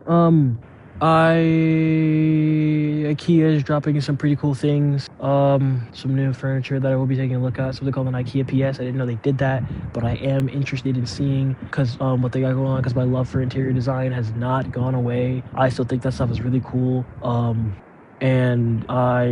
IKEA is dropping some pretty cool things. Some new furniture that I will be taking a look at. Something called an IKEA PS. I didn't know they did that, but I am interested in seeing because what they got going on. Because my love for interior design has not gone away. I still think that stuff is really cool. And I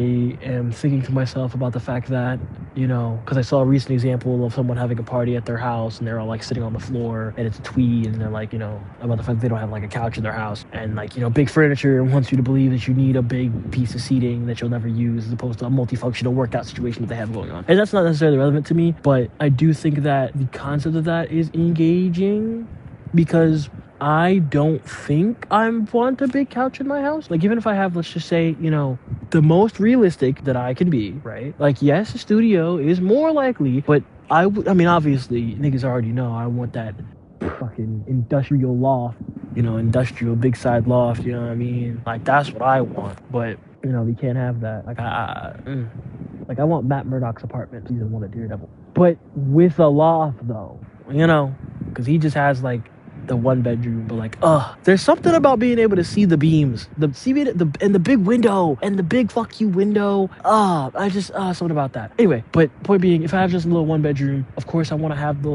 am thinking to myself about the fact that, because I saw a recent example of someone having a party at their house and they're all like sitting on the floor and it's a tweed and they're like, about the fact that they don't have like a couch in their house and like, big furniture wants you to believe that you need a big piece of seating that you'll never use as opposed to a multifunctional workout situation that they have going on. And that's not necessarily relevant to me, but I do think that the concept of that is engaging because I don't think I want a big couch in my house. Like, even if I have, let's just say, the most realistic that I can be, right? Like, yes, a studio is more likely, but I mean, obviously, niggas already know I want that fucking industrial loft, industrial big side loft, you know what I mean? Like, that's what I want, but, we can't have that. Like, I want Matt Murdock's apartment, season 1 of Daredevil. But with a loft, though, because he just has, like, the 1 bedroom, but like, there's something about being able to see the beams, and the big window, and the big fuck you window. Something about that. Anyway, but point being, if I have just a little 1 bedroom, of course I want to have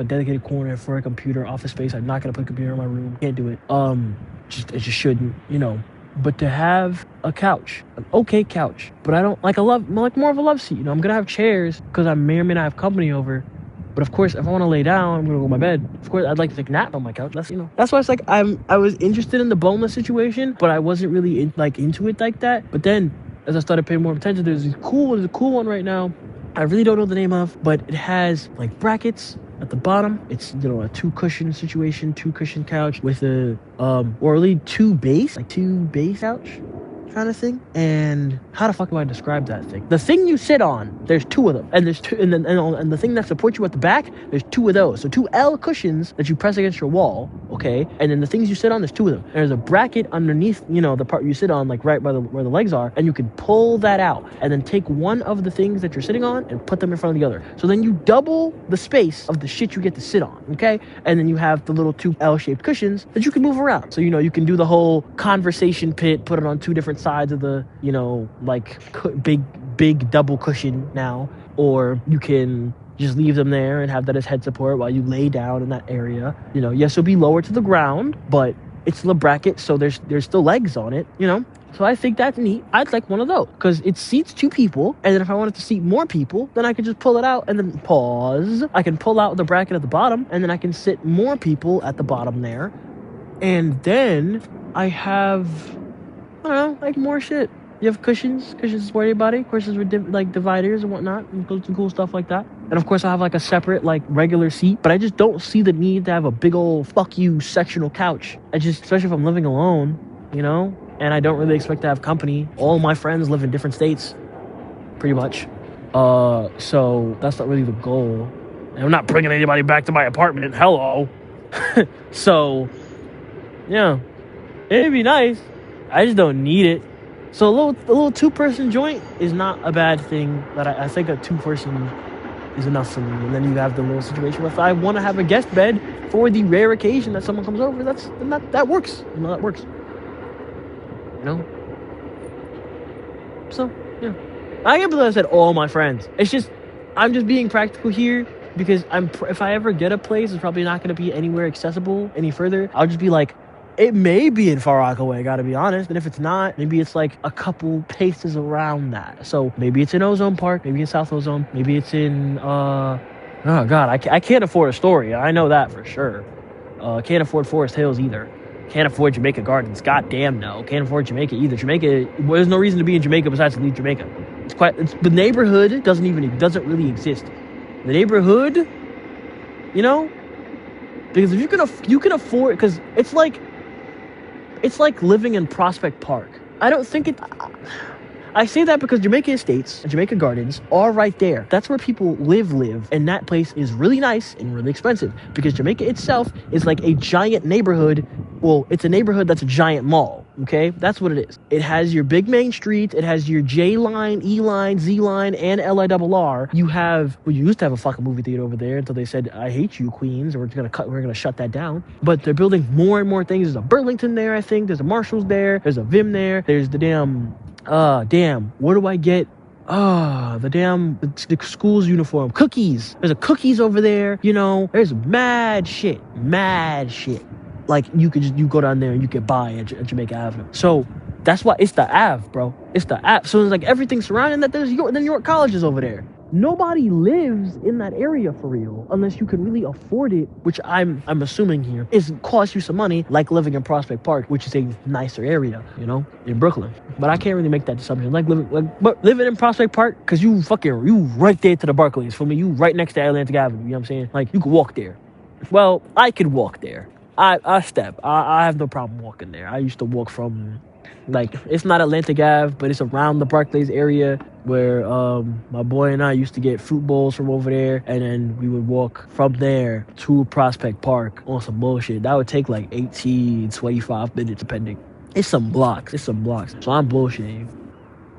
a dedicated corner for a computer office space. I'm not gonna put a computer in my room. Can't do it. It just shouldn't, But to have a couch, an okay couch, but I don't like more of a love seat. I'm gonna have chairs because I may or may not have company over. But of course, if I want to lay down, I'm gonna go to my bed. Of course, I'd like to take a nap on my couch. That's why it's like I was interested in the boneless situation, but I wasn't really into it like that. But then, as I started paying more attention, there's a cool one right now. I really don't know the name of, but it has like brackets at the bottom. It's a 2-cushion situation, 2-cushion couch with a or really 2 base couch kind of thing. And how the fuck do I describe that thing? The thing you sit on, there's 2 of them, and there's 2, and the thing that supports you at the back, there's 2 of those. So 2 L cushions that you press against your wall, okay? And then the things you sit on, there's 2 of them. And there's a bracket underneath, the part you sit on, like right by where the legs are, and you can pull that out and then take one of the things that you're sitting on and put them in front of the other. So then you double the space of the shit you get to sit on, okay? And then you have the little 2 L-shaped cushions that you can move around. So you can do the whole conversation pit, put it on 2 different sides of the big double cushion now, or you can just leave them there and have that as head support while you lay down in that area. Yes, it'll be lower to the ground, but it's the bracket, so there's still legs on it. So I think that's neat. I'd like one of those because it seats 2 people, and then if I wanted to seat more people, then I could just pull it out and then pause. I can pull out the bracket at the bottom, and then I can sit more people at the bottom there, and then I have, I don't know, like more shit. You have cushions for everybody, cushions with dividers and whatnot, and cool stuff like that. And of course I have like a separate regular seat, but I just don't see the need to have a big old fuck you sectional couch. Especially if I'm living alone, and I don't really expect to have company. All my friends live in different states, pretty much. So that's not really the goal. And I'm not bringing anybody back to my apartment. Hello. So, yeah, it'd be nice. I just don't need it. So a little 2-person joint is not a bad thing. That I think a 2-person is enough for me. And then you have the little situation where if I want to have a guest bed for the rare occasion that someone comes over, that works. That works. So yeah, I can't believe I said all my friends. It's just I'm just being practical here because if I ever get a place, it's probably not going to be anywhere accessible any further. I'll just be like, it may be in Far Rockaway, gotta be honest. And if it's not, maybe it's like a couple paces around that. So maybe it's in Ozone Park, maybe in South Ozone, maybe it's in, oh God, I can't afford Astoria. I know that for sure. Can't afford Forest Hills either. Can't afford Jamaica Gardens. Goddamn no. Can't afford Jamaica either. Jamaica, there's no reason to be in Jamaica besides to leave Jamaica. The neighborhood doesn't really exist. The neighborhood, because if you can afford, because it's like living in Prospect Park. I don't think it. I say that because Jamaica Estates and Jamaica Gardens are right there. That's where people live, and that place is really nice and really expensive because Jamaica itself is like a giant neighborhood. Well, it's a neighborhood that's a giant mall. Okay, that's what it is. It has your big main streets. It has your J line, E line, Z line, and LIRR. You used to have a fucking movie theater over there until they said, "I hate you, Queens," or we're gonna shut that down. But they're building more and more things. There's a Burlington there, I think. There's a Marshalls there. There's a Vim there. There's the where do I get the school's uniform? Cookies. There's a Cookies over there. There's mad shit. Like you go down there and you could buy at Jamaica Avenue. So that's why it's the Ave, bro. It's the Ave. So it's like everything surrounding that. Then York College is over there. Nobody lives in that area for real unless you can really afford it, which I'm assuming here is cost you some money, like living in Prospect Park, which is a nicer area, in Brooklyn. But I can't really make that assumption. But living in Prospect Park, because you right there to the Barclays. For me, you right next to Atlantic Avenue. You know what I'm saying? Like you could walk there. Well, I could walk there. I have no problem walking there. I used to walk from, it's not Atlantic Ave, but it's around the Barclays area where my boy and I used to get fruit bowls from over there, and then we would walk from there to Prospect Park on some bullshit. That would take like 18, 25 minutes depending. It's some blocks. So I'm bullshitting you.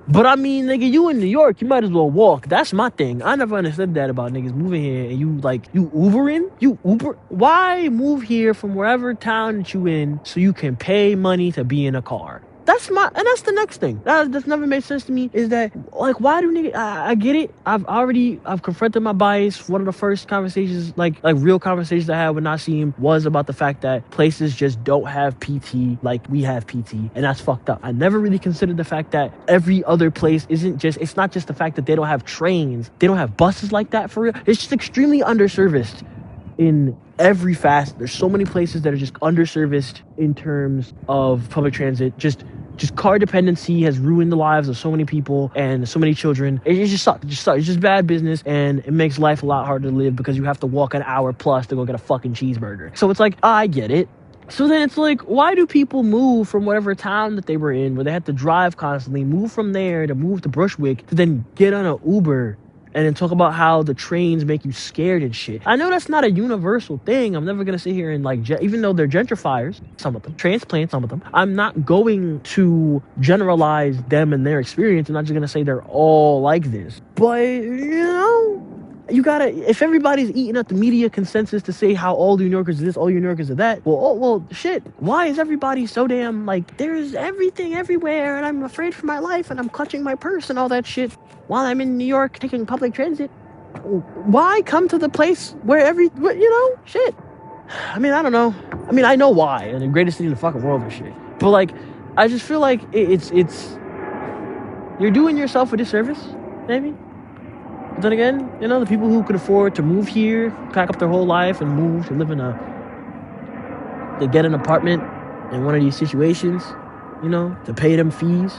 But I mean, nigga, you in New York, you might as well walk. That's my thing. I never understood that about niggas moving here and you Ubering? You Uber? Why move here from wherever town that you in so you can pay money to be in a car? That's the next thing. That's never made sense to me, is that, why do niggas, I get it. I've confronted my bias. One of the first conversations, like real conversations I had with Nassim was about the fact that places just don't have PT like we have PT. And that's fucked up. I never really considered the fact that every other place it's not just the fact that they don't have trains. They don't have buses like that for real. It's just extremely underserviced in every facet. There's so many places that are just underserviced in terms of public transit. Just car dependency has ruined the lives of so many people and so many children. It just sucks. It's just bad business, and it makes life a lot harder to live because you have to walk an hour plus to go get a fucking cheeseburger. So it's like, I get it. So then it's like, why do people move from whatever town that they were in where they had to drive constantly, move from there to move to Bushwick to then get on an Uber and then talk about how the trains make you scared and shit? I know that's not a universal thing. I'm never going to sit here and even though they're gentrifiers, some of them, transplants, some of them, I'm not going to generalize them and their experience. I'm not just going to say they're all like this. But, you gotta, if everybody's eating up the media consensus to say how all New Yorkers are this, all New Yorkers are that, well, shit, why is everybody so damn there's everything everywhere and I'm afraid for my life and I'm clutching my purse and all that shit while I'm in New York taking public transit? Why come to the place where shit? I mean, I don't know. I mean, I know why, and the greatest city in the fucking world and shit. But I just feel like it's you're doing yourself a disservice, maybe. But then again, the people who could afford to move here, pack up their whole life and move to live to get an apartment in one of these situations, to pay them fees.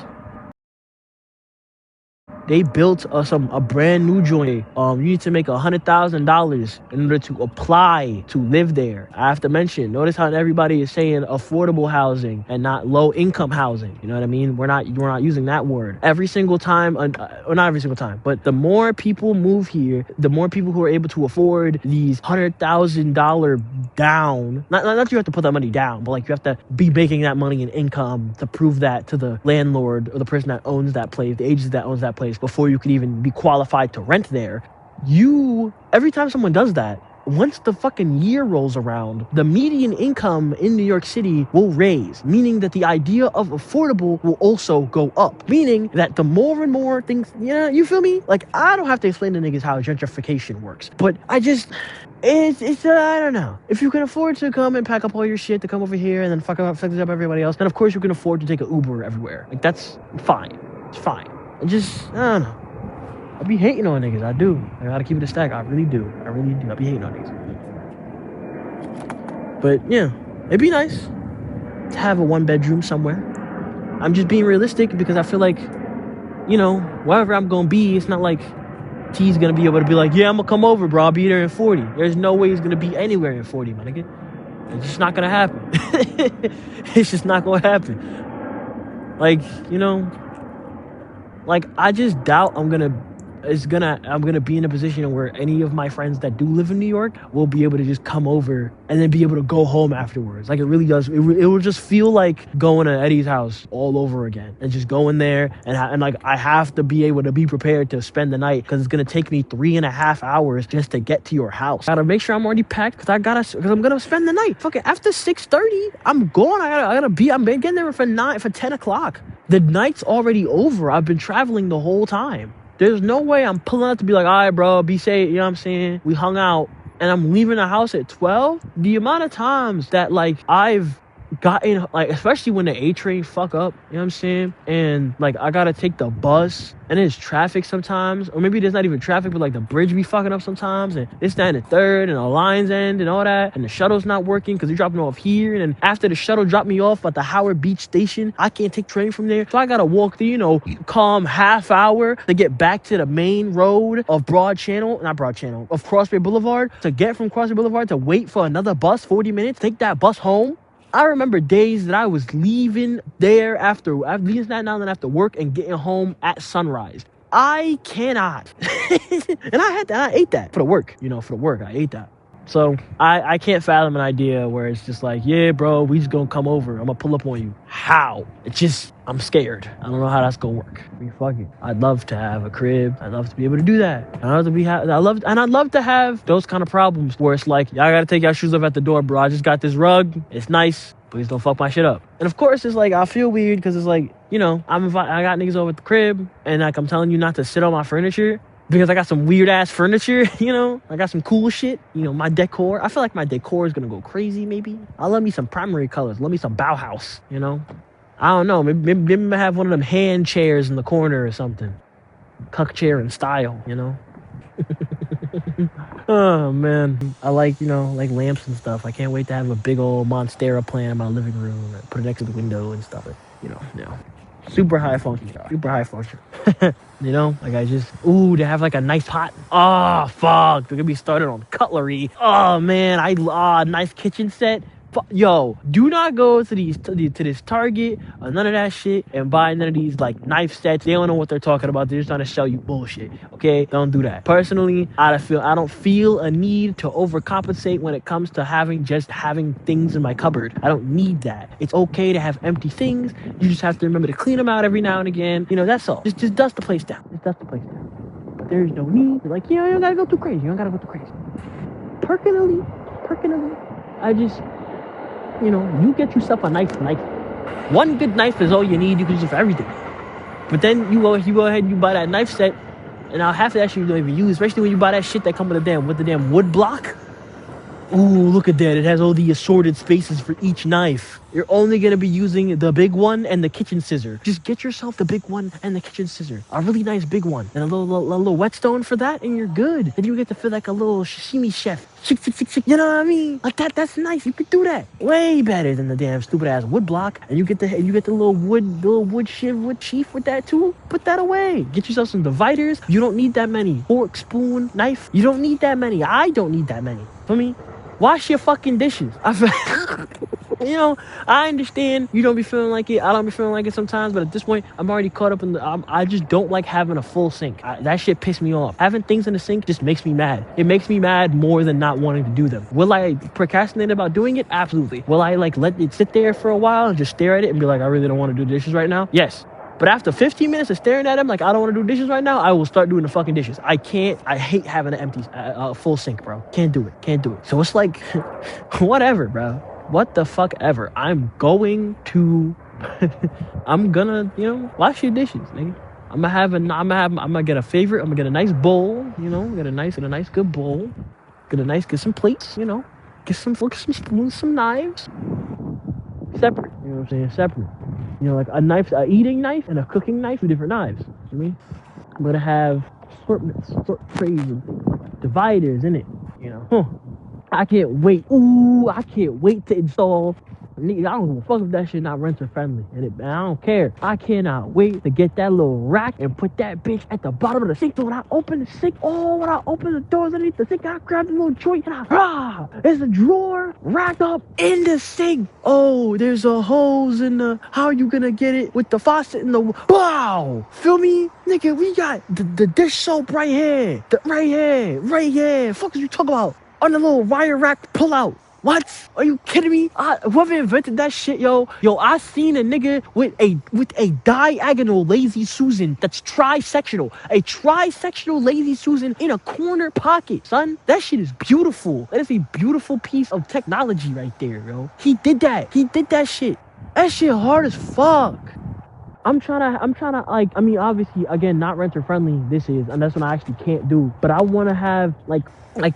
They built a brand new joint. You need to make $100,000 in order to apply to live there. I have to mention, notice how everybody is saying affordable housing and not low income housing. You know what I mean? We're not using that word every single time, or not every single time, but the more people move here, the more people who are able to afford these $100,000 down. Not that you have to put that money down, but you have to be making that money in income to prove that to the landlord or the person that owns that place, the agency that owns that place, before you could even be qualified to rent there. Every time someone does that, once the fucking year rolls around, the median income in New York City will raise, meaning that the idea of affordable will also go up, meaning that the more and more things, you feel me? I don't have to explain to niggas how gentrification works, but I don't know. If you can afford to come and pack up all your shit to come over here and then fuck up everybody else, then of course you can afford to take an Uber everywhere. That's fine. It's fine. I don't know. I be hating on niggas. I do. I gotta keep it a stack. I really do. I be hating on niggas. But yeah, it'd be nice to have a 1-bedroom somewhere. I'm just being realistic because I feel like, wherever I'm gonna be, it's not like T's gonna be able to be like, yeah, I'm gonna come over, bro. I'll be there in 40. There's no way he's gonna be anywhere in 40, my nigga. It's just not gonna happen. It's just not gonna happen. I just doubt I'm gonna I'm gonna be in a position where any of my friends that do live in New York will be able to just come over and then be able to go home afterwards. Like, it really does. It will just feel like going to Eddie's house all over again, and just going there and like, I have to be able to be prepared to spend the night, because it's gonna take me 3.5 hours just to get to your house. I gotta make sure I'm already packed, because I'm gonna spend the night. Fucking after 6:30, I'm going. I'm getting there for 10 o'clock. The night's already over. I've been traveling the whole time. There's no way I'm pulling up to be like, all right, bro, be safe. You know what I'm saying? We hung out, and I'm leaving the house at 12. The amount of times that, like, I've gotten, like, especially when the A train fuck up, you know what I'm saying? And, like, I gotta take the bus, and there's traffic sometimes, or maybe there's not even traffic, but, like, the bridge be fucking up sometimes, and this, that, and the third, and the lines end, and all that, and the shuttle's not working because they're dropping off here, and then after the shuttle dropped me off at the Howard Beach station, I can't take train from there, so I gotta walk the, calm half hour to get back to the main road of of Crossway Boulevard, to get from Crossway Boulevard to wait for another bus 40 minutes, take that bus home. I remember days that I was leaving there after leaving Staten Island after work and getting home at sunrise. I cannot. And I ate that for the work, I ate that. So I can't fathom an idea where it's just like, yeah, bro, we just gonna come over. I'm gonna pull up on you. How? I'm scared. I don't know how that's gonna work. I mean, fuck it. I'd love to have a crib. I'd love to be able to do that. I'd love to have those kind of problems where it's like, y'all gotta take your shoes off at the door, bro. I just got this rug. It's nice. Please don't fuck my shit up. And of course, it's like, I feel weird because it's like, I got niggas over at the crib, and like, I'm telling you not to sit on my furniture, because I got some weird ass furniture, I got some cool shit, my decor. I feel like my decor is gonna go crazy. Maybe I love me some primary colors. Love me some Bauhaus. I don't know. Maybe I have one of them hand chairs in the corner or something. Cuck chair in style. Oh man, I like like lamps and stuff. I can't wait to have a big old Monstera plant in my living room and put it next to the window and stuff. Super high function, super high function. Like, they have like a nice hot, fuck, they're gonna be started on cutlery. Oh man, nice kitchen set. Yo, do not go to this Target or none of that shit and buy none of these like knife sets. They don't know what they're talking about. They're just trying to sell you bullshit. Okay, don't do that. Personally, I don't feel a need to overcompensate when it comes to having things in my cupboard. I don't need that. It's okay to have empty things. You just have to remember to clean them out every now and again. That's all. Just dust the place down. But there's no need to, like, you don't gotta go too crazy. Personally, I just, you get yourself a nice knife. One good knife is all you need. You can use it for everything. But then you go ahead and you buy that knife set, and now half of that shit you don't even use, especially when you buy that shit that come with the damn wood block. Ooh, look at that. It has all the assorted spaces for each knife. You're only going to be using the big one and the kitchen scissor. Just get yourself the big one and the kitchen scissor. A really nice big one. And a little whetstone for that, and you're good. Then you get to feel like a little sashimi chef. You know what I mean? Like that's nice. You could do that. Way better than the damn stupid ass wood block. And you get the little wood sheath with that too. Put that away. Get yourself some dividers. You don't need that many. Fork, spoon, knife. You don't need that many. I don't need that many. For me, wash your fucking dishes. I understand you don't be feeling like it. I don't be feeling like it sometimes, but at this point, I'm already caught up in I just don't like having a full sink. That shit pissed me off. Having things in the sink just makes me mad. It makes me mad more than not wanting to do them. Will I procrastinate about doing it? Absolutely. Will I let it sit there for a while and just stare at it and be like, I really don't want to do dishes right now? Yes. But after 15 minutes of staring at them like I don't want to do dishes right now, I will start doing the fucking dishes. I hate having an empty, full sink, bro. Can't do it. So it's like, whatever, bro. What the fuck ever. I'm gonna, wash your dishes, nigga. I'm gonna get a favorite. I'm gonna get a nice bowl, get a nice good bowl. Get some plates, get some spoons, some knives. Separate, you know what I'm saying? Separate. Like a eating knife and a cooking knife are different knives. You know what I mean? I'm gonna have assortments, trays, and dividers in it. I can't wait. Ooh, I can't wait to install Nigga, I don't give a fuck if that shit not renter friendly. And I don't care. I cannot wait to get that little rack and put that bitch at the bottom of the sink. So when I open the sink, when I open the doors underneath the sink, I grab the little joint and there's a drawer racked up in the sink. Oh, there's a hose in the, how are you gonna get it with the faucet in the, wow, feel me? Nigga, we got the dish soap right here. Right here. Fuck is you talking about? On the little wire rack pull out. What? Are you kidding me? Whoever invented that shit, yo, I seen a nigga with a diagonal lazy Susan that's trisectional. A trisectional lazy Susan in a corner pocket, son. That shit is beautiful. That is a beautiful piece of technology right there, yo. He did that. He did that shit. That shit hard as fuck. I'm trying to like, I mean, obviously, again, not renter friendly, this is, and that's what I actually can't do. But I want to have like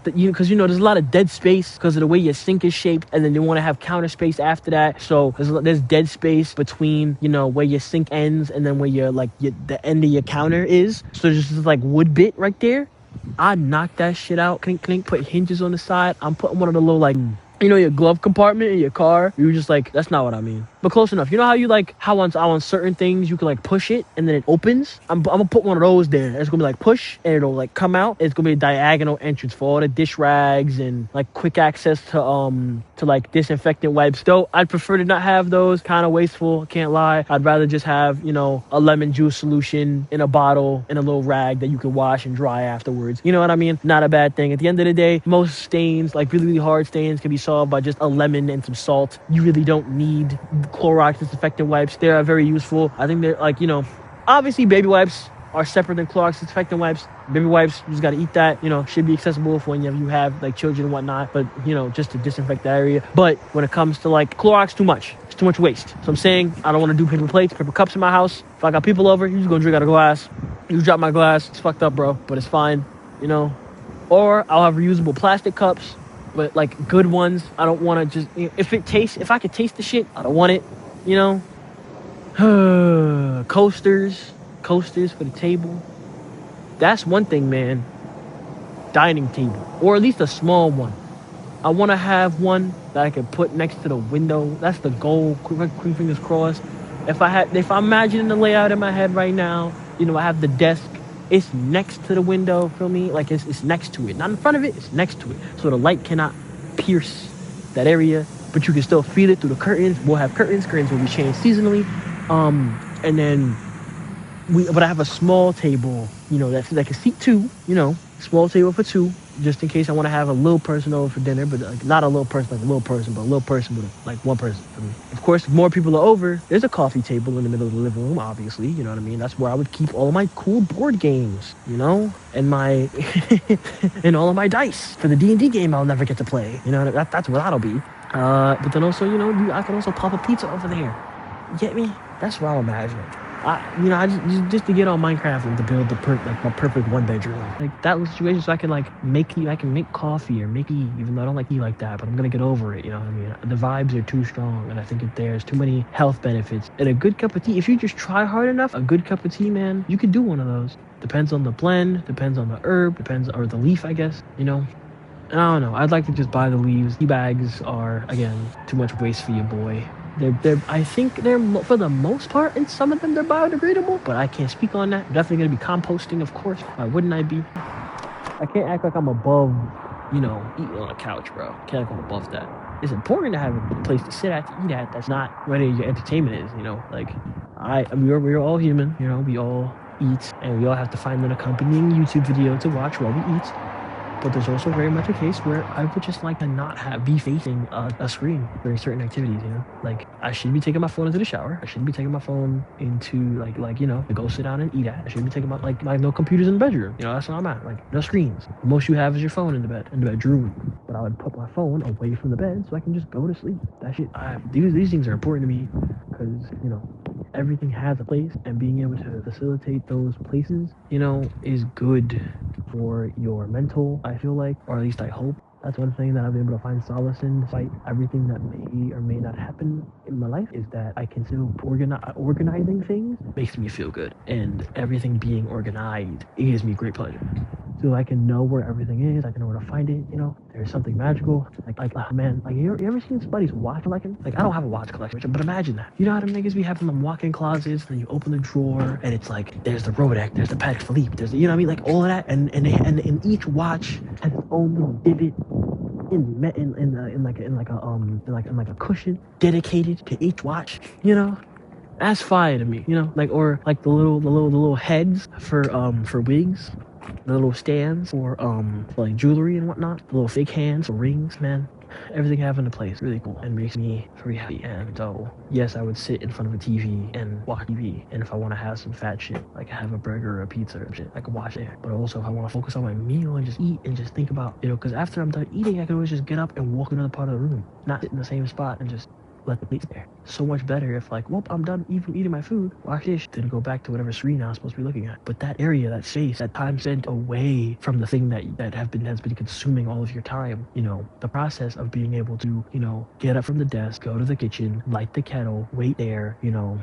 the, you know, because there's a lot of dead space because of the way your sink is shaped, and then you want to have counter space after that. So there's dead space between, where your sink ends and then where the end of your counter is. So there's just like wood bit right there. I knock that shit out, clink clink, put hinges on the side. I'm putting one of the little your glove compartment in your car. You were just like, that's not what I mean, but close enough. You know how you how on certain things you can push it and then it opens? I'm gonna put one of those there. It's gonna be push and it'll come out. It's gonna be a diagonal entrance for all the dish rags and quick access to disinfectant wipes. Though I'd prefer to not have those. Kind of wasteful, can't lie. I'd rather just have a lemon juice solution in a bottle in a little rag that you can wash and dry afterwards. You know what I mean? Not a bad thing. At the end of the day, most stains, really hard stains, can be solved by just a lemon and some salt. You really don't need Clorox disinfectant wipes. They are very useful. I think they're obviously baby wipes are separate than Clorox disinfectant wipes. Baby wipes, you just gotta eat that. Should be accessible for when you have children and whatnot. But just to disinfect the area. But when it comes to Clorox, too much. It's too much waste. So I'm saying I don't want to do paper plates, paper cups in my house. If I got people over, you just gonna drink out of glass. You drop my glass. It's fucked up, bro. But it's fine. Or I'll have reusable plastic cups. But good ones. I don't want to just if I could taste the shit, I don't want it. Coasters for the table. That's one thing, man. Dining table, or at least a small one. I want to have one that I can put next to the window. That's the goal. Quick fingers crossed. If I'm imagining the layout in my head right now, I have the desk. It's next to the window, feel me? It's next to it. Not in front of it, it's next to it. So the light cannot pierce that area, but you can still feel it through the curtains. We'll have curtains. Curtains will be changed seasonally. And then but I have a small table, that's a seat two, small table for two, just in case I want to have a little person over for dinner, but not a little person but a little person with one person for me. Of course, if more people are over, there's a coffee table in the middle of the living room, obviously, you know what I mean? That's where I would keep all of my cool board games, and my and all of my dice for the D&D game I'll never get to play. That's what that'll be. But then also, I can also pop a pizza over there. You get me? That's what I'm imagining. I just to get on Minecraft and to build my perfect one bedroom, that situation, so I can make coffee or make tea, even though I don't like tea like that, but I'm gonna get over it. You know what I mean? The vibes are too strong, and I think there's too many health benefits. And a good cup of tea, if you just try hard enough, a good cup of tea, man, you could do one of those. Depends on the blend, depends on the herb, or the leaf, I guess. I don't know. I'd like to just buy the leaves. Tea bags are, again, too much waste for your boy. I think they're, for the most part, and some of them, they're biodegradable, but I can't speak on that. I'm definitely going to be composting, of course. Why wouldn't I be? I can't act like I'm above, eating on a couch, bro. I can't act like I'm above that. It's important to have a place to sit at, to eat at, that's not where your entertainment is, we're all human, we all eat, and we all have to find an accompanying YouTube video to watch while we eat. But there's also very much a case where I would just like to not be facing a screen during certain activities, I shouldn't be taking my phone into the shower. I shouldn't be taking my phone into, to go sit down and eat at. I shouldn't be taking my no computers in the bedroom. That's where I'm at. No screens. The most you have is your phone in the bedroom. But I would put my phone away from the bed so I can just go to sleep. That shit, these things are important to me because, everything has a place, and being able to facilitate those places, is good for your mental, I feel like, or at least I hope. That's one thing that I've been able to find solace in, despite everything that may or may not happen in my life, is that I can still organizing things makes me feel good, and everything being organized, it gives me great pleasure. so I can know where everything is. I can know where to find it. You know, there's something magical. Man, like you ever seen somebody's watch collection? Like I don't have a watch collection, but imagine that. You know how the niggas be having them walk-in closets, and then you open the drawer, and it's like there's the Rolex, there's the Patek Philippe, there's the, you know what I mean, like all of that, and each watch has its own little divot in like a cushion dedicated to each watch. You know, that's fire to me. You know, like or like the little heads for wigs, the little stands for like jewelry and whatnot, the little fake hands for rings, man. Everything having a place, really cool, and makes me very happy. And so, yes, I would sit in front of a TV and watch TV. And if I want to have some fat shit, like have a burger or a pizza or shit, I can watch it. But also, if I want to focus on my meal and just eat and just think about, you know, because after I'm done eating, I can always just get up and walk another part of the room, not sit in the same spot and just let the plate there. So much better if like, well, I'm done even eating my food, watch this, then go back to whatever screen I'm supposed to be looking at. But that area, that space, that time spent away from the thing that has been consuming all of your time, you know, the process of being able to, you know, get up from the desk, go to the kitchen, light the kettle, wait there, you know,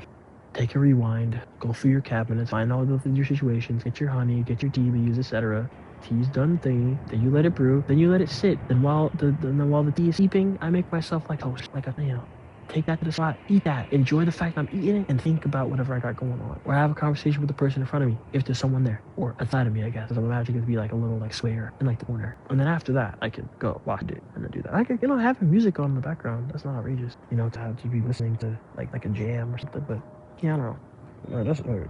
take a rewind, go through your cabinets, find all of your situations, get your honey, get your tea leaves, etc. Tea's done thingy, then you let it brew, then you let it sit. Then while the tea is steeping, I make myself like toast, like a, you know, take that to the spot, eat that, enjoy the fact I'm eating it, and think about whatever I got going on. Or have a conversation with the person in front of me, if there's someone there. Or outside of me, I guess. Because I'm imagining it to be like a little like square in like the corner. And then after that, I can go watch it and then do that. I could, you know, having music on in the background, that's not outrageous. You know, to have TV listening to like a jam or something. But yeah, I don't know. No, that's like